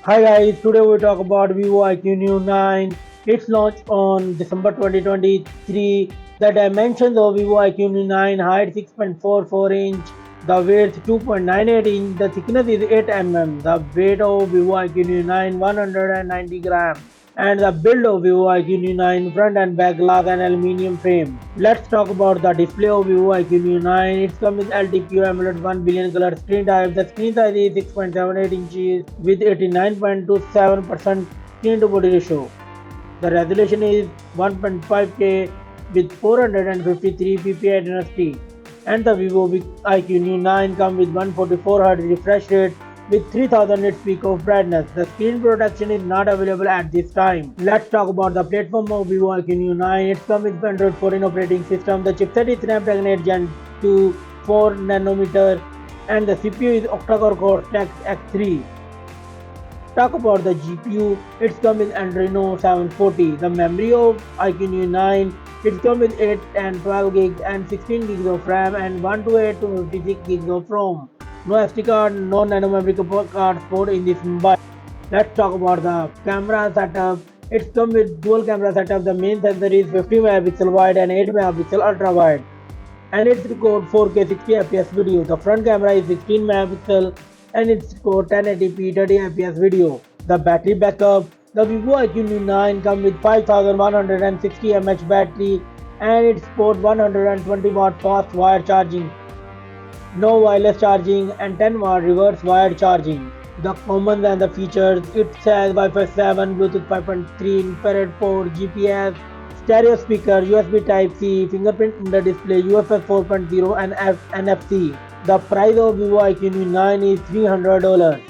Hi guys, today we talk about Vivo iQOO 9. It's launched on December 2023. The dimensions of Vivo iQOO 9: height 6.44 inch, the width 2.98 inch, the thickness is 8 mm, the weight of Vivo iQOO 9 190 grams, and the build of Vivo iQOO 9 front and back glass and aluminium frame. Let's talk about the display of Vivo iQOO 9. It comes with LTPO AMOLED 1 billion color screen type. The screen size is 6.78 inches with 89.27% screen to body ratio. The resolution is 1.5K with 453 ppi density, and the Vivo iQOO 9 comes with 144Hz refresh rate with 3000 nits peak of brightness. The screen protection is not available at this time. Let's talk about the platform of Vivo iQOO 9. It comes with Android 14 operating system. The chipset is Snapdragon 8 Gen 2 4 nanometer, and the CPU is octa-core Cortex X3. Talk about the GPU, it's come with Adreno 740. The memory of iQOO 9, it's come with 8 and 12 gigs and 16 gigs of RAM and 128 to 56 gigs of ROM. No SD card, no nano memory card support in this mobile. Let's talk about the camera setup. It's come with dual camera setup. The main sensor is 50 megapixel wide and 8 megapixel ultra wide, and it's record 4K 60 fps video. The front camera is 16 megapixel and it's record 1080p 30 fps video. The battery backup, the Vivo iQOO 9 comes with 5160 mAh battery and it supports 120 watt fast wire charging, no wireless charging and 10 watt reverse wired charging. The commons and the features, it has Wi-Fi 7, Bluetooth 5.3, infrared port, GPS, stereo speaker, USB Type-C, fingerprint in the display, UFS 4.0 and NFC. The price of Vivo iQOO 9 is $300.